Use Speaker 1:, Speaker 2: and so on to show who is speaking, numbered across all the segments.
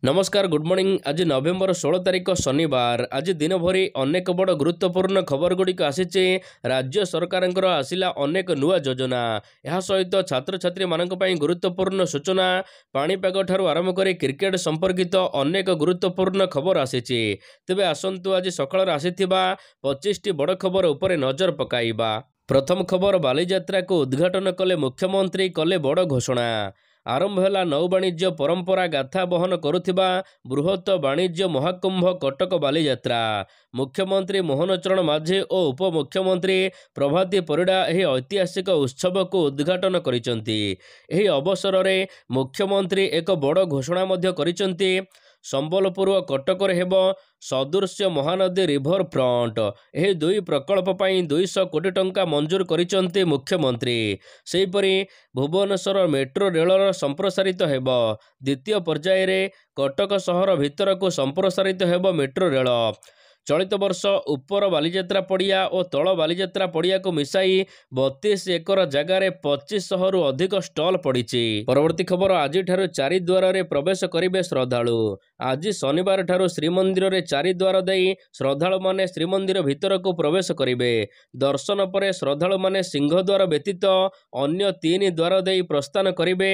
Speaker 1: नमस्कार good morning. आज नवेम्बर 16 तारिख शनिवार। आज दिन भरी अनेक बड़ गुरुत्वपूर्ण खबर गुड़िक आसी। राज्य सरकार आसिला अनेक नुआ योजना। यह सहित छात्र छात्री मानक पई गुरुत्वपूर्ण सूचना। पाणीपाग ठारू आरंभ कर क्रिकेट संपर्कित अनेक गुरुत्वपूर्ण खबर आसी। तेबे आसंतु आज सकाळ आसीथिबा 25टी बड़ खबर उपरे नजर पकाइबा। प्रथम खबर, बालीजात्रा को उद्घाटन कले मुख्यमंत्री, कले बड़ घोषणा। आरंभ है नौ वाणिज्य परंपरा गाथा बहन करुथिबा बृहत वाणिज्य महाकुंभ कटक बालीजात्रा। मुख्यमंत्री मोहन चरण माझी और उपमुख्यमंत्री प्रभाती परिड़ा यह ऐतिहासिक उत्सव को उद्घाटन करिसंती। एही अवसर में मुख्यमंत्री एक बड़ घोषणा मध्य करिसंती। संबलपुर और कटक हेब सदृश्य महानदी रिभर फ्रंट। यह दुई प्रकल्प पर 200 कोटी टंका मंजूर करिसंती मुख्यमंत्री। सेहीपरि भुवनेश्वर मेट्रो रेलर संप्रसारित हेब। द्वितीय पर्याय रे कटक सहर भितर को संप्रसारित हेब मेट्रो रेल। चलित वर्ष उपर बालीजात्रा पड़िया और तल बालीजात्रा पड़िया को मिसाई 32 एकर जगार 2500 रु अधिक स्टल पड़ी। परवर्ती खबर, आज ठारू चारिद्वार रे प्रवेश करिवे श्रद्धालु। आज शनिवार ठारू श्रीमंदिर रे चारिद्वार देई श्रद्धालु माने श्रीमंदिर भितर को प्रवेश करिवे। दर्शन पर श्रद्धालु माने सिंहद्वार व्यतीत अन्य 3 द्वार देई प्रस्थान करिवे।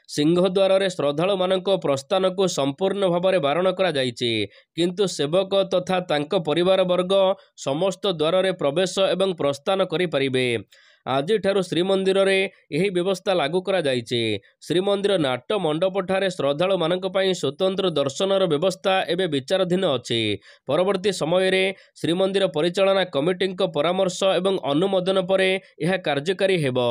Speaker 1: सिंहद्वार रे श्रद्धालु मानक प्रस्थान को संपूर्ण भाव में बारण करा जायछि, किंतु सेवक तथा तांको परिवार वर्ग समस्त द्वार रे प्रवेश एवं प्रस्थान करि परिबे। आज ठारू श्रीमंदिर रे यही व्यवस्था लागू करा जायछि। श्रीमंदिर नाट मंडप ठारे श्रद्धालु मानक पई स्वतंत्र दर्शनर व्यवस्था एबे विचाराधीन अछि। परवर्ती समय रे श्रीमंदिर परिचालना कमिटी परामर्श एवं अनुमोदन परे यह कार्यकारी हेबो।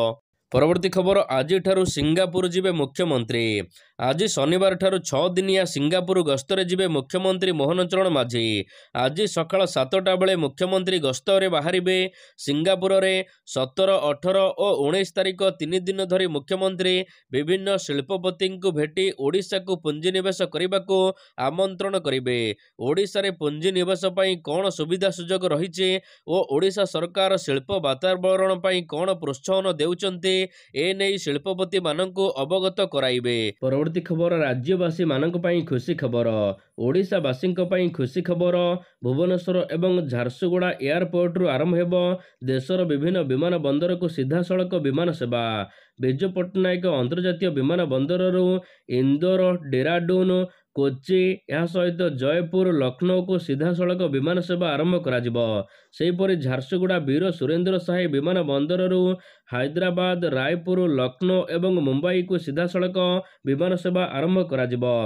Speaker 1: परवर्ती खबर, आज ठारू सिंगापुर जिबे मुख्यमंत्री। आज शनिवार ठारू 6 दिनिया सिंगापुर गस्तरे जिबे मुख्यमंत्री मोहन चरण माझी। आज सकाळ 7टा बेले मुख्यमंत्री गस्तरे बाहरिबे। सिंगापुर रे 17, 18 और 19 तारिख 3 दिन धरी मुख्यमंत्री विभिन्न शिल्पपति को भेटी ओडिशा को पुंजीनिवेश करने को आमंत्रण करिवे। ओडिशा रे पुंजीनिवेश पई कोन सुविधा सुजोग रहिছে और ओडिशा सरकार शिल्प वातावरण पई कोन प्रोत्साहन देउचंती ए नहीं शिल्पपति मानक अवगत कराइबे। परवर्ती खबर, राज्यवासी मानक पई खुशी खबर। ओडिशावासी पई खुशी खबर। भुवनेश्वर एवं झारसुगुड़ा एयरपोर्ट रु आरंभ हेब देशर विभिन्न विमान बंदर को सीधा सड़क विमान सेवा। बिजू पट्टनायक अंतर्जातीय विमान बंदर रु इंदोर, डेराडून, कोची यह सहित जयपुर, लखनऊ को सीधा सड़क विमान सेवा आरंभ कराजिबो। सेहीपरि झारसुगुड़ा वीर सुरेंद्र साहे विमान बंदर रु हैदराबाद, रायपुर, लखनऊ एवं मुंबई को सीधा सड़क विमान सेवा आरंभ कराजिबो।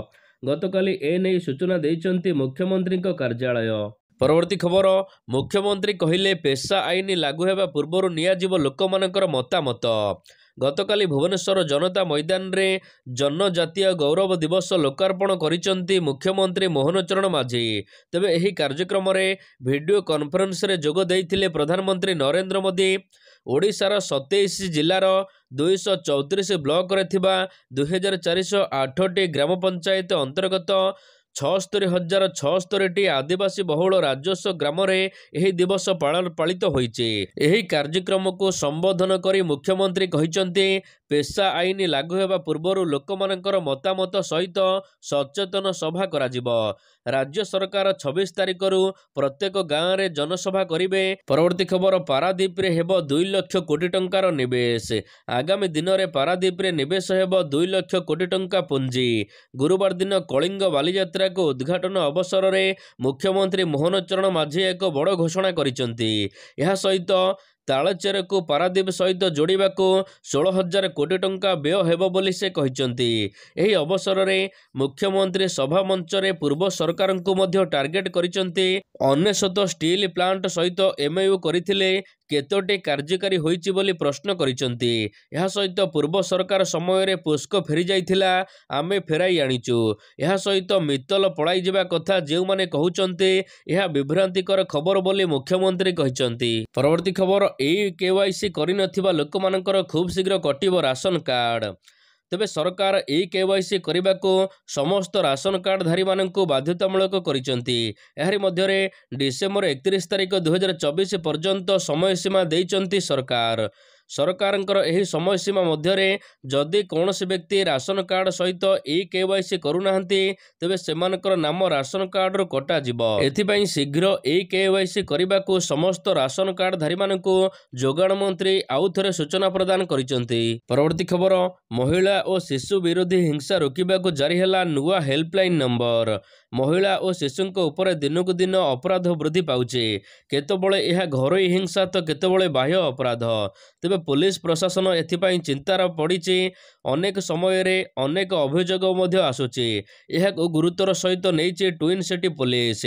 Speaker 1: गतकाली एने सूचना देइचंती मुख्यमंत्री कार्यालय। परवर्ती खबर, मुख्यमंत्री कहिले पेशा आईन लागू हेबा पूर्वरु नियाजिबो लोकमानकर मतामत। गतकाली भुवनेश्वर जनता मैदान रे जनजातीय गौरव दिवस लोकार्पण करिसंती मुख्यमंत्री मोहन चरण माझी। तेबे एही कार्यक्रम रे वीडियो कॉन्फ्रेंस रे जोग देइथिले प्रधानमंत्री नरेंद्र मोदी। ओडिशार 27 जिलार 234 ब्लॉक रे थिबा 2408 ग्राम पंचायत अंतर्गत 76,076 आदिवासी बहुल राजस्व ग्राम रे एही दिवस पालित होइचे। एही कार्यक्रम को संबोधन करी मुख्यमंत्री कहिसंती पेशा आईन लागू हेबा पूर्वरु लोकमानकर मतामत सहित सचेतन सभा कराजिबो। राज्य सरकार 26 तारिख रु प्रत्येक गाँव रे जनसभा करिवे। परवर्ती खबर, पारादीप रे हेबो 2 लाख कोटी टंकार निवेश। आगामी दिन रे पारादीप रे निवेश हेबो 2 लाख कोटी टंका पुंजी। गुरुवार दिन कलिंग बालीजात्रा को उद्घाटन अवसर रे मुख्यमंत्री मोहन चरण माझी एक बड़ घोषणा करिसंती। यह सहित तालचेर को पारादीप सहित जोड़िबा को 16,000 कोटी टंका व्यय हेबो बोली से कहिसंती। एही अवसर रे मुख्यमंत्री सभा मंच रे पूर्व सरकार को मध्य टार्गेट करिसंती। 99 स्टील प्लांट सहित एमओयू करिथिले केतोटी कार्यकारी होईची बोली प्रश्न करिसंती। यह सहित पूर्व सरकार समय रे पुष्क फेरी जाइथिला, आमे फेराई आनिचु। यह सहित मित्तल पळाई जिबा कथा जेउ माने कहउचंती यह विभ्रांतिकर खबर बोली मुख्यमंत्री कहिसंती। परवर्ती खबर, ए केवाईसी करि नथिबा लोक मानकर खूब शीघ्र कटिबो राशन कार्ड। तेबे सरकार ए केवाईसी करने को समस्त राशन कार्डधारी मानक बाध्यतामूलक करिसंती। एहारी मध्यरे डिसेम्बर 31 तारिख 2024 पर्यंत समय सीमा देइचंती सरकार। ସରକାରଙ୍କର ଏହି ସମୟସୀମା ମଧ୍ୟରେ ଯଦି କୌଣସି ବ୍ୟକ୍ତି ରାସନ କାର୍ଡ ସହିତ KYC କରୁନାହାନ୍ତି ତେବେ ସେମାନଙ୍କର ନାମ ରାସନ କାର୍ଡରୁ କଟାଯିବ। ଏଥିପାଇଁ ଶୀଘ୍ର KYC କରିବାକୁ ସମସ୍ତ ରାସନ କାର୍ଡଧାରୀମାନଙ୍କୁ ଯୋଗାଣ ମନ୍ତ୍ରୀ ଆଉଥରେ ସୂଚନା ପ୍ରଦାନ କରିଛନ୍ତି। ପରବର୍ତ୍ତୀ ଖବର, ମହିଳା ଓ ଶିଶୁ ବିରୋଧୀ ହିଂସା ରୋକିବାକୁ ଜାରି ହେଲା ନୂଆ ହେଲ୍ପଲାଇନ୍ ନମ୍ବର। ମହିଳା ଓ ଶିଶୁଙ୍କ ଉପରେ ଦିନକୁ ଦିନ ଅପରାଧ ବୃଦ୍ଧି ପାଉଛି। କେତେବେଳେ ଏହା ଘରୋଇ ହିଂସା ତ କେତେବେଳେ ବାହ୍ୟ ଅପରାଧ। ତେବେ ପୁଲିସ ପ୍ରଶାସନ ଏଥିପାଇଁ ଚିନ୍ତାରେ ପଡ଼ିଛି। ଅନେକ ସମୟରେ ଅନେକ ଅଭିଯୋଗ ମଧ୍ୟ ଆସୁଛି। ଏହାକୁ ଗୁରୁତ୍ୱର ସହିତ ନେଇଛି ଟ୍ୱିନ୍ ସିଟି ପୁଲିସ।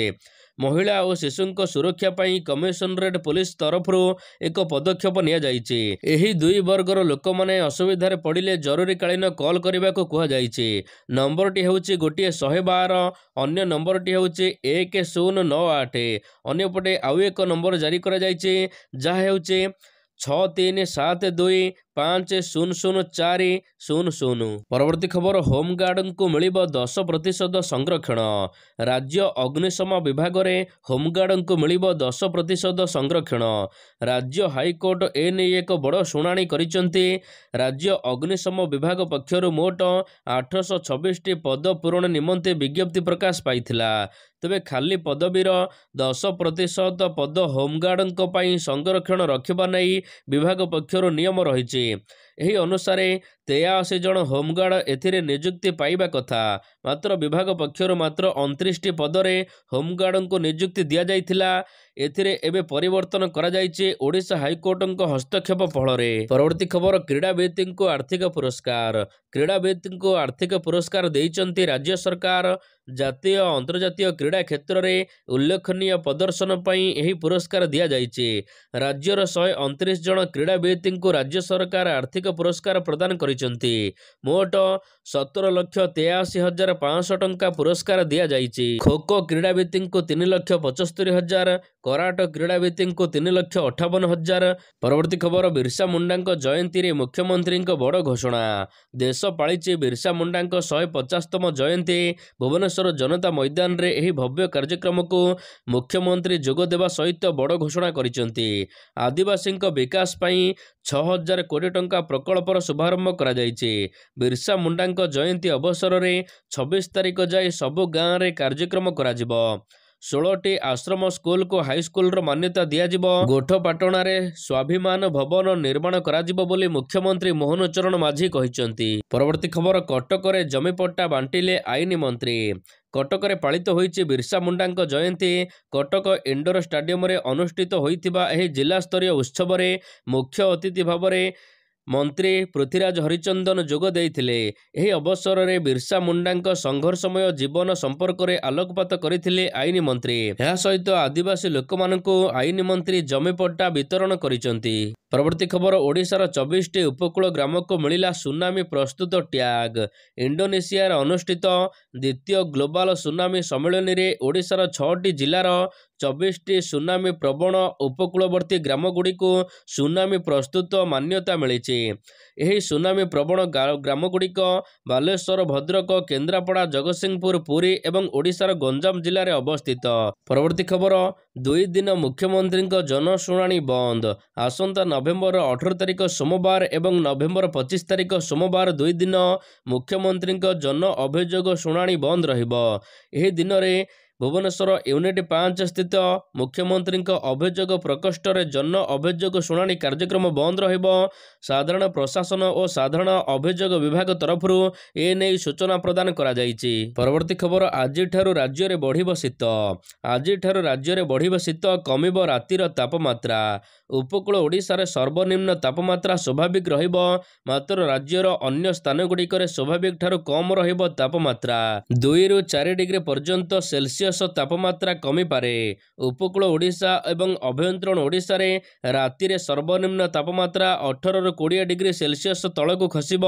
Speaker 1: ମହିଳା ଓ ଶିଶୁଙ୍କ ସୁରକ୍ଷା ପାଇଁ କମିଶନରେଟ୍ ପୁଲିସ ତରଫରୁ ଏକ ପଦକ୍ଷେପ ନିଆଯାଇଛି। ଏହି ଦୁଇ ବର୍ଗର ଲୋକମାନେ ଅସୁବିଧାରେ ପଡ଼ିଲେ ଜରୁରୀକାଳୀନ କଲ୍ କରିବାକୁ କୁହାଯାଇଛି। ନମ୍ବରଟି ହେଉଛି ଗୋଟିଏ 112, ଅନ୍ୟ ନମ୍ବରଟି ହେଉଛି 1098। ଅନ୍ୟପଟେ ଆଉ ଏକ ନମ୍ବର ଜାରି କରାଯାଇଛି ଯାହା ହେଉଛି 6372500400। ପରବର୍ତ୍ତୀ ଖବର, ହୋମଗାର୍ଡଙ୍କୁ ମିଳିବ 10% ସଂରକ୍ଷଣ। ରାଜ୍ୟ ଅଗ୍ନିଶମ ବିଭାଗରେ ହୋମଗାର୍ଡଙ୍କୁ ମିଳିବ 10% ସଂରକ୍ଷଣ। ରାଜ୍ୟ ହାଇକୋର୍ଟ ଏନେଇ ଏକ ବଡ଼ ଶୁଣାଣି କରିଛନ୍ତି। ରାଜ୍ୟ ଅଗ୍ନିଶମ ବିଭାଗ ପକ୍ଷରୁ ମୋଟ 826ଟି ପଦ ପୂରଣ ନିମନ୍ତେ ବିଜ୍ଞପ୍ତି ପ୍ରକାଶ ପାଇଥିଲା। ତେବେ ଖାଲି ପଦବୀର 10% ପଦ ହୋମଗାର୍ଡଙ୍କ ପାଇଁ ସଂରକ୍ଷଣ ରଖିବା ନେଇ ବିଭାଗ ପକ୍ଷରୁ ନିୟମ ରହିଛି। ଏହି ଅନୁସାରେ 83 ଜଣ ହୋମଗାର୍ଡ ଏଥିରେ ନିଯୁକ୍ତି ପାଇବା କଥା। ମାତ୍ର ବିଭାଗ ପକ୍ଷରୁ ମାତ୍ର 29ଟି ପଦରେ ହୋମଗାର୍ଡଙ୍କୁ ନିଯୁକ୍ତି ଦିଆଯାଇଥିଲା। ଏଥିରେ ଏବେ ପରିବର୍ତ୍ତନ କରାଯାଇଛି ଓଡ଼ିଶା ହାଇକୋର୍ଟଙ୍କ ହସ୍ତକ୍ଷେପ ଫଳରେ। ପରବର୍ତ୍ତୀ ଖବର, କ୍ରୀଡ଼ାବିତ୍ଙ୍କୁ ଆର୍ଥିକ ପୁରସ୍କାର। କ୍ରୀଡ଼ାବିତ୍ଙ୍କୁ ଆର୍ଥିକ ପୁରସ୍କାର ଦେଇଛନ୍ତି ରାଜ୍ୟ ସରକାର। ଜାତୀୟ ଓ ଅନ୍ତର୍ଜାତୀୟ କ୍ରୀଡ଼ା କ୍ଷେତ୍ରରେ ଉଲ୍ଲେଖନୀୟ ପ୍ରଦର୍ଶନ ପାଇଁ ଏହି ପୁରସ୍କାର ଦିଆଯାଇଛି। ରାଜ୍ୟର 129 ଜଣ କ୍ରୀଡ଼ାବିତ୍ଙ୍କୁ ରାଜ୍ୟ ସରକାର ଆର୍ଥିକ ପୁରସ୍କାର ପ୍ରଦାନ କରିଛନ୍ତି। ମୋଟ 17,83,500 ଟଙ୍କା ପୁରସ୍କାର ଦିଆଯାଇଛି। ଖୋଖୋ କ୍ରୀଡ଼ାବିତ୍ଙ୍କୁ 3,75,000, କରାଟ କ୍ରୀଡ଼ାବିତ୍ଙ୍କୁ 3,58,000। ପରବର୍ତ୍ତୀ ଖବର, ବିର୍ସା ମୁଣ୍ଡାଙ୍କ ଜୟନ୍ତୀରେ ମୁଖ୍ୟମନ୍ତ୍ରୀଙ୍କ ବଡ଼ ଘୋଷଣା। ଦେଶ ପାଳିଛି ବିର୍ସା ମୁଣ୍ଡାଙ୍କ 150ତମ ଜୟନ୍ତୀ। ଭୁବନେଶ୍ୱର ଜନତା ମଇଦାନରେ ଏହି ଭବ୍ୟ କାର୍ଯ୍ୟକ୍ରମକୁ ମୁଖ୍ୟମନ୍ତ୍ରୀ ଯୋଗ ଦେବା ସହିତ ବଡ଼ ଘୋଷଣା କରିଛନ୍ତି। ଆଦିବାସୀଙ୍କ ବିକାଶ ପାଇଁ 6,000 କୋଟି ଟଙ୍କା ପ୍ରକଳ୍ପର ଶୁଭାରମ୍ଭ କରାଯାଇଛି। ବିର୍ସା ମୁଣ୍ଡାଙ୍କ ଜୟନ୍ତୀ ଅବସରରେ 26 ତାରିଖ ଯାଏ ସବୁ ଗାଁରେ କାର୍ଯ୍ୟକ୍ରମ କରାଯିବ। 16ଟି ଆଶ୍ରମ ସ୍କୁଲକୁ ହାଇସ୍କୁଲର ମାନ୍ୟତା ଦିଆଯିବ। ଗୋଠପାଟଣାରେ ସ୍ୱାଭିମାନ ଭବନ ନିର୍ମାଣ କରାଯିବ ବୋଲି ମୁଖ୍ୟମନ୍ତ୍ରୀ ମୋହନ ଚରଣ ମାଝୀ କହିଛନ୍ତି। ପରବର୍ତ୍ତୀ ଖବର, କଟକରେ ଜମିପଟ୍ଟା ବାଣ୍ଟିଲେ ଆଇନ ମନ୍ତ୍ରୀ। କଟକରେ ପାଳିତ ହୋଇଛି ବିର୍ସା ମୁଣ୍ଡାଙ୍କ ଜୟନ୍ତୀ। କଟକ ଇଣ୍ଡୋର ଷ୍ଟାଡିୟମରେ ଅନୁଷ୍ଠିତ ହୋଇଥିବା ଏହି ଜିଲ୍ଲାସ୍ତରୀୟ ଉତ୍ସବରେ ମୁଖ୍ୟ ଅତିଥି ଭାବରେ ମନ୍ତ୍ରୀ ପୃଥ୍ୱୀରାଜ ହରିଚନ୍ଦନ ଯୋଗ ଦେଇଥିଲେ। ଏହି ଅବସରରେ ବିର୍ସା ମୁଣ୍ଡାଙ୍କ ସଂଘର୍ଷମୟ ଜୀବନ ସମ୍ପର୍କରେ ଆଲୋକପାତ କରିଥିଲେ ଆଇନ ମନ୍ତ୍ରୀ। ଏହା ସହିତ ଆଦିବାସୀ ଲୋକମାନଙ୍କୁ ଆଇନ ମନ୍ତ୍ରୀ ଜମିପଟ୍ଟା ବିତରଣ କରିଛନ୍ତି। ପରବର୍ତ୍ତୀ ଖବର, ଓଡ଼ିଶାର 24ଟି ଉପକୂଳ ଗ୍ରାମକୁ ମିଳିଲା ସୁନାମି ପ୍ରସ୍ତୁତ ଟ୍ୟାଗ। ଇଣ୍ଡୋନେସିଆରେ ଅନୁଷ୍ଠିତ ଦ୍ୱିତୀୟ ଗ୍ଲୋବାଲ ସୁନାମି ସମ୍ମିଳନୀରେ ଓଡ଼ିଶାର 6ଟି ଜିଲ୍ଲାର 24ଟି ସୁନାମି ପ୍ରବଣ ଉପକୂଳବର୍ତ୍ତୀ ଗ୍ରାମଗୁଡ଼ିକୁ ସୁନାମି ପ୍ରସ୍ତୁତ ମାନ୍ୟତା ମିଳିଛି। ଏହି ସୁନାମି ପ୍ରବଣ ଗ୍ରାମଗୁଡ଼ିକ ବାଲେଶ୍ୱର, ଭଦ୍ରକ, କେନ୍ଦ୍ରାପଡ଼ା, ଜଗତସିଂହପୁର, ପୁରୀ ଏବଂ ଓଡ଼ିଶାର ଗଞ୍ଜାମ ଜିଲ୍ଲାରେ ଅବସ୍ଥିତ। ପରବର୍ତ୍ତୀ ଖବର, 2 ଦିନ ମୁଖ୍ୟମନ୍ତ୍ରୀଙ୍କ ଜନଶୁଣାଣି ବନ୍ଦ। ଆସନ୍ତା ନଭେମ୍ବର 18 ତାରିଖ ସୋମବାର ଏବଂ ନଭେମ୍ବର 25 ତାରିଖ ସୋମବାର 2 ଦିନ ମୁଖ୍ୟମନ୍ତ୍ରୀଙ୍କ ଜନ ଅଭିଯୋଗ ଶୁଣାଣି ବନ୍ଦ ରହିବ। ଏହି ଦିନରେ ଭୁବନେଶ୍ୱର ୟୁନିଟ୍ 5 ସ୍ଥିତ ମୁଖ୍ୟମନ୍ତ୍ରୀଙ୍କ ଅଭିଯୋଗ ପ୍ରକୋଷ୍ଠରେ ଜନ ଅଭିଯୋଗ ଶୁଣାଣି କାର୍ଯ୍ୟକ୍ରମ ବନ୍ଦ ରହିବ। ସାଧାରଣ ପ୍ରଶାସନ ଓ ସାଧାରଣ ଅଭିଯୋଗ ବିଭାଗ ତରଫରୁ ଏନେଇ ସୂଚନା ପ୍ରଦାନ କରାଯାଇଛି। ପରବର୍ତ୍ତୀ ଖବର, ଆଜିଠାରୁ ରାଜ୍ୟରେ ବଢ଼ିବ ଶୀତ। ଆଜିଠାରୁ ରାଜ୍ୟରେ ବଢ଼ିବ ଶୀତ, କମିବ ରାତିର ତାପମାତ୍ରା। ଉପକୂଳ ଓଡ଼ିଶାରେ ସର୍ବନିମ୍ନ ତାପମାତ୍ରା ସ୍ୱାଭାବିକ ରହିବ। ମାତ୍ର ରାଜ୍ୟର ଅନ୍ୟ ସ୍ଥାନଗୁଡ଼ିକରେ ସ୍ୱାଭାବିକ ଠାରୁ କମ୍ ରହିବ ତାପମାତ୍ରା। 2ରୁ 4 ଡିଗ୍ରୀ ପର୍ଯ୍ୟନ୍ତ ସେଲସିୟସ୍ ତାପମାତ୍ରା କମିପାରେ। ଉପକୂଳ ଓଡ଼ିଶା ଏବଂ ଅଭ୍ୟନ୍ତରୀଣ ଓଡ଼ିଶାରେ ରାତିରେ ସର୍ବନିମ୍ନ ତାପମାତ୍ରା 18ରୁ 20 ଡିଗ୍ରୀ ସେଲସିୟସ୍ ତଳକୁ ଖସିବ।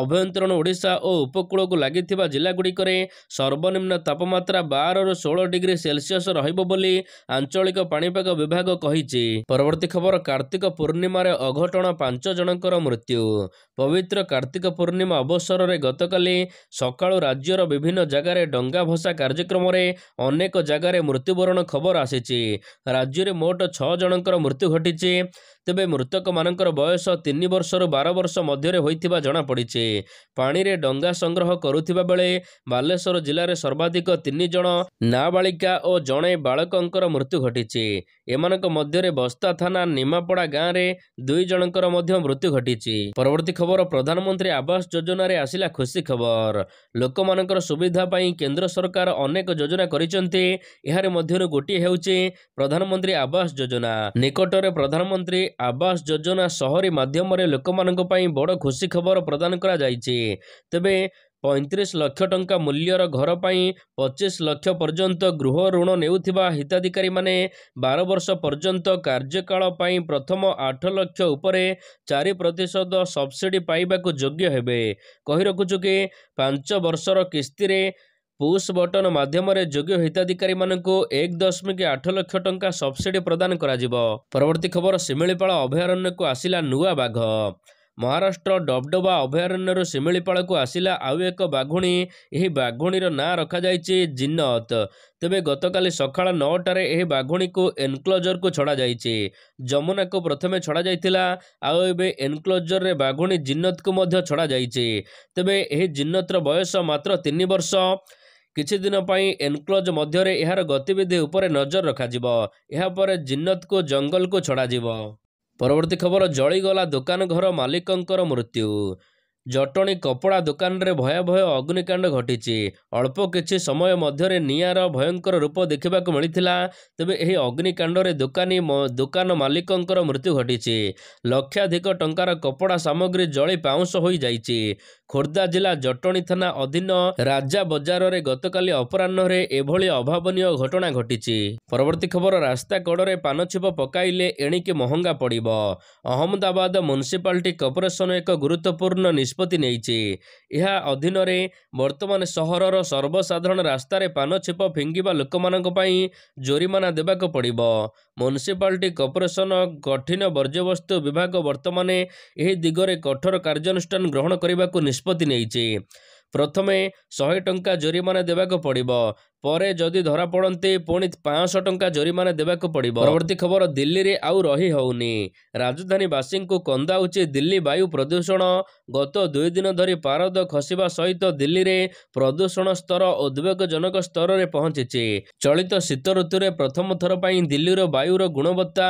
Speaker 1: ଅଭ୍ୟନ୍ତରୀଣ ଓଡ଼ିଶା ଓ ଉପକୂଳକୁ ଲାଗିଥିବା ଜିଲ୍ଲାଗୁଡ଼ିକରେ ସର୍ବନିମ୍ନ ତାପମାତ୍ରା 12ରୁ 16 ଡିଗ୍ରୀ ସେଲସିୟସ୍ ରହିବ ବୋଲି ଆଞ୍ଚଳିକ ପାଣିପାଗ ବିଭାଗ କହିଛି। ପରବର୍ତ୍ତୀ ଖବର, କାର୍ତ୍ତିକ ପୂର୍ଣ୍ଣିମାରେ ଅଘଟଣ, 5 ଜଣଙ୍କର ମୃତ୍ୟୁ। ପବିତ୍ର କାର୍ତ୍ତିକ ପୂର୍ଣ୍ଣିମା ଅବସରରେ ଗତକାଲି ସକାଳୁ ରାଜ୍ୟର ବିଭିନ୍ନ ଜାଗାରେ ଡଙ୍ଗା ଭସା କାର୍ଯ୍ୟକ୍ରମରେ ଅନେକ ଜାଗାରେ ମୃତ୍ୟୁବରଣ ଖବର ଆସିଛି। ରାଜ୍ୟରେ ମୋଟ 6 ଜଣଙ୍କର ମୃତ୍ୟୁ ଘଟିଛି। ତେବେ ମୃତକମାନଙ୍କର ବୟସ 3 ବର୍ଷରୁ 12 ବର୍ଷ ମଧ୍ୟରେ ହୋଇଥିବା ଜଣାପଡ଼ିଛି। ପାଣିରେ ଡଙ୍ଗା ସଂଗ୍ରହ କରୁଥିବା ବେଳେ ବାଲେଶ୍ୱର ଜିଲ୍ଲାରେ ସର୍ବାଧିକ 3 ଜଣ ନାବାଳିକା ଓ ଜଣେ ବାଳକଙ୍କର ମୃତ୍ୟୁ ଘଟିଛି। ଏମାନଙ୍କ ମଧ୍ୟରେ ବସ୍ତା ଥାନା ନିମାପଡ଼ା ଗାଁରେ 2 ଜଣଙ୍କର ମଧ୍ୟ ମୃତ୍ୟୁ ଘଟିଛି। ପରବର୍ତ୍ତୀ ଖବର, ପ୍ରଧାନମନ୍ତ୍ରୀ ଆବାସ ଯୋଜନାରେ ଆସିଲା ଖୁସି ଖବର। ଲୋକମାନଙ୍କର ସୁବିଧା ପାଇଁ କେନ୍ଦ୍ର ସରକାର ଅନେକ ଯୋଜନା କରିଛନ୍ତି। ଏହାର ମଧ୍ୟରୁ ଗୋଟିଏ ହେଉଛି ପ୍ରଧାନମନ୍ତ୍ରୀ ଆବାସ ଯୋଜନା। ନିକଟରେ ପ୍ରଧାନମନ୍ତ୍ରୀ ଆବାସ ଯୋଜନା ସହରୀ ମାଧ୍ୟମରେ ଲୋକମାନଙ୍କ ପାଇଁ ବଡ଼ ଖୁସି ଖବର ପ୍ରଦାନ କରାଯାଇଛି। ତେବେ 35 ଲକ୍ଷ ଟଙ୍କା ମୂଲ୍ୟର ଘର ପାଇଁ 25 ଲକ୍ଷ ପର୍ଯ୍ୟନ୍ତ ଗୃହ ଋଣ ନେଉଥିବା ହିତାଧିକାରୀମାନେ 12 ବର୍ଷ ପର୍ଯ୍ୟନ୍ତ କାର୍ଯ୍ୟକାଳ ପାଇଁ ପ୍ରଥମ 8 ଲକ୍ଷ ଉପରେ 4% ସବସିଡି ପାଇବାକୁ ଯୋଗ୍ୟ ହେବେ। କହି ରଖୁଛୁ କି 5 ବର୍ଷର କିସ୍ତିରେ ପୁଶ୍ ବଟନ ମାଧ୍ୟମରେ ଯୋଗ୍ୟ ହିତାଧିକାରୀମାନଙ୍କୁ 1.8 ଲକ୍ଷ ଟଙ୍କା ସବସିଡି ପ୍ରଦାନ କରାଯିବ। ପରବର୍ତ୍ତୀ ଖବର, ଶିମିଳିପାଳ ଅଭୟାରଣ୍ୟକୁ ଆସିଲା ନୂଆ ବାଘ। ମହାରାଷ୍ଟ୍ର ଡବଡବା ଅଭୟାରଣ୍ୟରୁ ଶିମିଳିପାଳକୁ ଆସିଲା ଆଉ ଏକ ବାଘୁଣୀ। ଏହି ବାଘୁଣୀର ନାଁ ରଖାଯାଇଛି ଜିନତ। ତେବେ ଗତକାଲି ସକାଳ 9ଟାରେ ଏହି ବାଘୁଣୀକୁ ଏନକ୍ଲୋଜରକୁ ଛଡ଼ାଯାଇଛି। ଯମୁନାକୁ ପ୍ରଥମେ ଛଡ଼ାଯାଇଥିଲା, ଆଉ ଏବେ ଏନକ୍ଲୋଜରରେ ବାଘୁଣୀ ଜିନତକୁ ମଧ୍ୟ ଛଡ଼ାଯାଇଛି। ତେବେ ଏହି ଜିନତର ବୟସ ମାତ୍ର 3 ବର୍ଷ। କିଛି ଦିନ ପାଇଁ ଏନକ୍ଲୋଜ ମଧ୍ୟରେ ଏହାର ଗତିବିଧି ଉପରେ ନଜର ରଖାଯିବ। ଏହାପରେ ଜିନତକୁ ଜଙ୍ଗଲକୁ ଛଡ଼ାଯିବ। ପରବର୍ତ୍ତୀ ଖବର, ଜଳିଗଲା ଦୋକାନ ଘର ମାଲିକଙ୍କର ମୃତ୍ୟୁ। ଜଟଣୀ କପଡ଼ା ଦୋକାନରେ ଭୟାବହ ଅଗ୍ନିକାଣ୍ଡ ଘଟିଛି। ଅଳ୍ପ କିଛି ସମୟ ମଧ୍ୟରେ ନିଆଁର ଭୟଙ୍କର ରୂପ ଦେଖିବାକୁ ମିଳିଥିଲା। ତେବେ ଏହି ଅଗ୍ନିକାଣ୍ଡରେ ଦୋକାନ ମାଲିକଙ୍କର ମୃତ୍ୟୁ ଘଟିଛି। ଲକ୍ଷାଧିକ ଟଙ୍କାର କପଡ଼ା ସାମଗ୍ରୀ ଜଳି ପାଉଁଶ ହୋଇଯାଇଛି। ଖୋର୍ଦ୍ଧା ଜିଲ୍ଲା ଜଟଣୀ ଥାନା ଅଧୀନ ରାଜା ବଜାରରେ ଗତକାଲି ଅପରାହ୍ନରେ ଏଭଳି ଅଭାବନୀୟ ଘଟଣା ଘଟିଛି। ପରବର୍ତ୍ତୀ ଖବର, ରାସ୍ତା କଡ଼ରେ ପାନଛେପ ପକାଇଲେ ଏଣିକି ମହଙ୍ଗା ପଡ଼ିବ। ଅହମ୍ମଦାବାଦ ମ୍ୟୁନିସିପାଲିଟି କର୍ପୋରେସନ ଏକ ଗୁରୁତ୍ୱପୂର୍ଣ୍ଣ ନିଷ୍ପତ୍ତି ନେଇଛି। ଏହା ଅଧୀନରେ ବର୍ତ୍ତମାନ ସହରର ସର୍ବସାଧାରଣ ରାସ୍ତାରେ ପାନଛେପ ଫିଙ୍ଗିବା ଲୋକମାନଙ୍କ ପାଇଁ ଜୋରିମାନା ଦେବାକୁ ପଡ଼ିବ। ମ୍ୟୁନିସିପାଲିଟି କର୍ପୋରେସନ କଠିନ ବର୍ଜ୍ୟବସ୍ତୁ ବିଭାଗ ବର୍ତ୍ତମାନ ଏହି ଦିଗରେ କଠୋର କାର୍ଯ୍ୟାନୁଷ୍ଠାନ ଗ୍ରହଣ କରିବାକୁ ନିଷ୍ପତ୍ତି ନେଇଛି। ପ୍ରଥମେ 100 ଟଙ୍କା ଜୋରିମାନା ଦେବାକୁ ପଡ଼ିବ, ପରେ ଯଦି ଧରାପଡ଼ନ୍ତି ପୁଣି 500 ଟଙ୍କା ଜୋରିମାନା ଦେବାକୁ ପଡ଼ିବ। ପରବର୍ତ୍ତୀ ଖବର, ଦିଲ୍ଲୀରେ ଆଉ ରହି ହେଉନି। ରାଜଧାନୀବାସୀଙ୍କୁ କନ୍ଦାଉଛି ଦିଲ୍ଲୀ ବାୟୁ ପ୍ରଦୂଷଣ। ଗତ 2 ଦିନ ଧରି ପାରଦ ଖସିବା ସହିତ ଦିଲ୍ଲୀରେ ପ୍ରଦୂଷଣ ସ୍ତର ଉଦ୍ବେଗଜନକ ସ୍ତରରେ ପହଞ୍ଚିଛି। ଚଳିତ ଶୀତ ଋତୁରେ ପ୍ରଥମ ଥର ପାଇଁ ଦିଲ୍ଲୀର ବାୟୁର ଗୁଣବତ୍ତା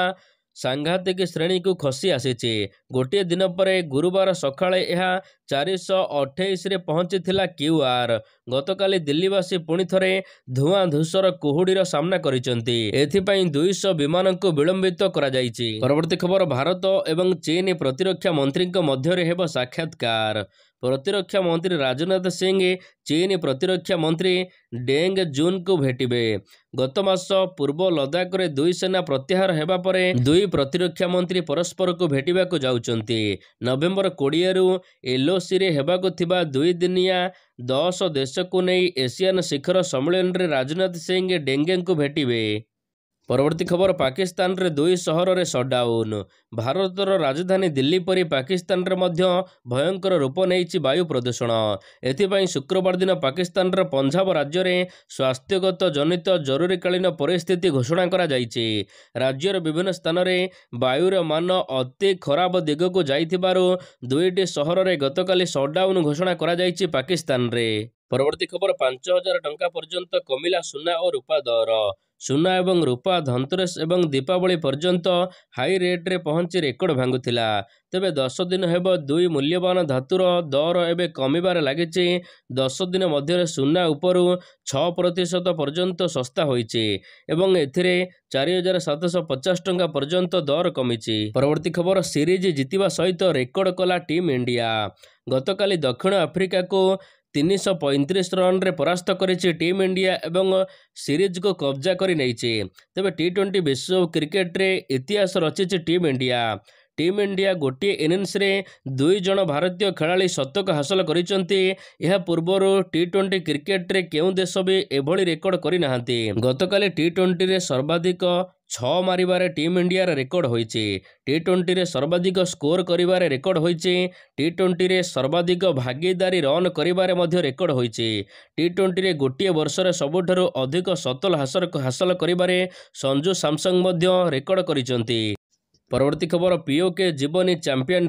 Speaker 1: ସାଂଘାତିକ ଶ୍ରେଣୀକୁ ଖସି ଆସିଛି। ଗୋଟିଏ ଦିନ ପରେ ଗୁରୁବାର ସକାଳେ ଏହା 428ରେ ପହଞ୍ଚିଥିଲା କ୍ୟୁଆର। ଗତକାଲି ଦିଲ୍ଲୀବାସୀ ପୁଣି ଥରେ ଧୂଆଁ ଧୂସର କୁହୁଡ଼ିର ସାମ୍ନା କରିଛନ୍ତି। ଏଥିପାଇଁ 200 ବିମାନକୁ ବିଳମ୍ବିତ କରାଯାଇଛି। ପରବର୍ତ୍ତୀ ଖବର, ଭାରତ ଏବଂ ଚୀନ ପ୍ରତିରକ୍ଷା ମନ୍ତ୍ରୀଙ୍କ ମଧ୍ୟରେ ହେବ ସାକ୍ଷାତକାର। ପ୍ରତିରକ୍ଷା ମନ୍ତ୍ରୀ ରାଜନାଥ ସିଂହ ଚୀନ ପ୍ରତିରକ୍ଷା ମନ୍ତ୍ରୀ ଡେଙ୍ଗ ଜୁନଙ୍କୁ ଭେଟିବେ। ଗତ ମାସ ପୂର୍ବ ଲଦାଖରେ 2 ସେନା ପ୍ରତ୍ୟାହାର ହେବା ପରେ 2 ପ୍ରତିରକ୍ଷା ମନ୍ତ୍ରୀ ପରସ୍ପରକୁ ଭେଟିବାକୁ ଯାଉଛନ୍ତି। ନଭେମ୍ବର 20ରୁ ଏଲଓସିରେ ହେବାକୁ ଥିବା 2 ଦିନିଆ 10 ଦେଶକୁ ନେଇ ଏସିଆନ ଶିଖର ସମ୍ମିଳନୀରେ ରାଜନାଥ ସିଂହ ଡେଙ୍ଗେଙ୍କୁ ଭେଟିବେ। ପରବର୍ତ୍ତୀ ଖବର, ପାକିସ୍ତାନରେ 2 ସହରରେ ସଟ୍ଡାଉନ୍। ଭାରତର ରାଜଧାନୀ ଦିଲ୍ଲୀ ପରି ପାକିସ୍ତାନରେ ମଧ୍ୟ ଭୟଙ୍କର ରୂପ ନେଇଛି ବାୟୁ ପ୍ରଦୂଷଣ। ଏଥିପାଇଁ ଶୁକ୍ରବାର ଦିନ ପାକିସ୍ତାନର ପଞ୍ଜାବ ରାଜ୍ୟରେ ସ୍ୱାସ୍ଥ୍ୟଗତ ଜନିତ ଜରୁରୀକାଳୀନ ପରିସ୍ଥିତି ଘୋଷଣା କରାଯାଇଛି। ରାଜ୍ୟର ବିଭିନ୍ନ ସ୍ଥାନରେ ବାୟୁର ମାନ ଅତି ଖରାପ ଦିଗକୁ ଯାଇଥିବାରୁ 2ଟି ସହରରେ ଗତକାଲି ସଟ୍ଡାଉନ୍ ଘୋଷଣା କରାଯାଇଛି ପାକିସ୍ତାନରେ। ପରବର୍ତ୍ତୀ ଖବର, 5000 ଟଙ୍କା ପର୍ଯ୍ୟନ୍ତ କମିଲା ସୁନା ଓ ରୂପା ଦର। ସୁନା ଏବଂ ରୂପା ଧନତେରସ ଏବଂ ଦୀପାବଳି ପର୍ଯ୍ୟନ୍ତ ହାଇ ରେଟ୍ରେ ପହଞ୍ଚି ରେକର୍ଡ ଭାଙ୍ଗୁଥିଲା। ତେବେ 10 ଦିନ ହେବ 2 ମୂଲ୍ୟବାନ ଧାତୁର ଦର ଏବେ କମିବାରେ ଲାଗିଛି। 10 ଦିନ ମଧ୍ୟରେ ସୁନା ଉପରୁ 6% ପର୍ଯ୍ୟନ୍ତ ଶସ୍ତା ହୋଇଛି ଏବଂ ଏଥିରେ 4750 ଟଙ୍କା ପର୍ଯ୍ୟନ୍ତ ଦର କମିଛି। ପରବର୍ତ୍ତୀ ଖବର, ସିରିଜ ଜିତିବା ସହିତ ରେକର୍ଡ କଲା ଟିମ୍ ଇଣ୍ଡିଆ। ଗତକାଲି ଦକ୍ଷିଣ ଆଫ୍ରିକାକୁ 335 ରନରେ ପରାସ୍ତ କରିଛି ଟିମ୍ ଇଣ୍ଡିଆ ଏବଂ ସିରିଜକୁ କବ୍ଜା କରି ନେଇଛି। ତେବେ T20 ବିଶ୍ୱ କ୍ରିକେଟରେ ଇତିହାସ ରଚିଛି ଟିମ୍ ଇଣ୍ଡିଆ। ଟିମ୍ ଇଣ୍ଡିଆ ଗୋଟିଏ ଇନିଂସରେ 2 ଜଣ ଭାରତୀୟ ଖେଳାଳି ଶତକ ହାସଲ କରିଛନ୍ତି। ଏହା ପୂର୍ବରୁ T20 କ୍ରିକେଟରେ କେଉଁ ଦେଶ ବି ଏଭଳି ରେକର୍ଡ କରିନାହାନ୍ତି। ଗତକାଲି T20ରେ ସର୍ବାଧିକ 6 ମାରିବାରେ ଟିମ୍ ଇଣ୍ଡିଆର ରେକର୍ଡ ହୋଇଛି। T20ରେ ସର୍ବାଧିକ ସ୍କୋର କରିବାରେ ରେକର୍ଡ ହୋଇଛି। T20ରେ ସର୍ବାଧିକ ଭାଗୀଦାରୀ ରନ୍ କରିବାରେ ମଧ୍ୟ ରେକର୍ଡ ହୋଇଛି। T20ରେ ଗୋଟିଏ ବର୍ଷରେ ସବୁଠାରୁ ଅଧିକ ଶତକ ହାସଲ କରିବାରେ ସଞ୍ଜୁ ସାମସନ୍ ମଧ୍ୟ ରେକର୍ଡ କରିଛନ୍ତି। ପରବର୍ତ୍ତୀ ଖବର ପିଓକେ ଯିବନି ଚାମ୍ପିୟନ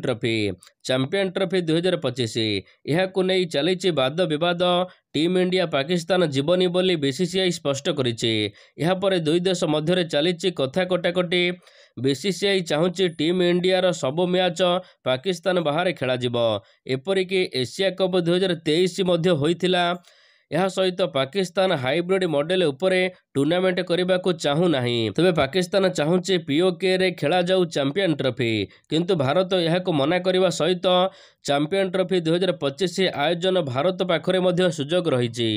Speaker 1: ଟ୍ରଫି 2025 ଏହାକୁ ନେଇ ଚାଲିଛି ବାଦ ବିବାଦ। ଟିମ୍ ଇଣ୍ଡିଆ ପାକିସ୍ତାନ ଯିବନି ବୋଲି ବିସିସିଆଇ ସ୍ପଷ୍ଟ କରିଛି। ଏହାପରେ ଦୁଇ ଦେଶ ମଧ୍ୟରେ ଚାଲିଛି କଥା କଟାକଟି। ବିସିସିଆଇ ଚାହୁଁଛି ଟିମ୍ ଇଣ୍ଡିଆର ସବୁ ମ୍ୟାଚ୍ ପାକିସ୍ତାନ ବାହାରେ ଖେଳାଯିବ। ଏପରିକି ଏସିଆ କପ୍ 2023 ମଧ୍ୟ ହୋଇଥିଲା। ଏହା ସହିତ ପାକିସ୍ତାନ ହାଇବ୍ରିଡ୍ ମଡେଲ ଉପରେ ଟୁର୍ଣ୍ଣାମେଣ୍ଟ କରିବାକୁ ଚାହୁଁନାହିଁ। ତେବେ ପାକିସ୍ତାନ ଚାହୁଁଛି ପିଓକେରେ ଖେଳାଯାଉ ଚାମ୍ପିୟନ ଟ୍ରଫି, କିନ୍ତୁ ଭାରତ ଏହାକୁ ମନା କରିବା ସହିତ ଚାମ୍ପିୟନ ଟ୍ରଫି 2025 ଆୟୋଜନ ଭାରତ ପାଖରେ ମଧ୍ୟ ସୁଯୋଗ ରହିଛି।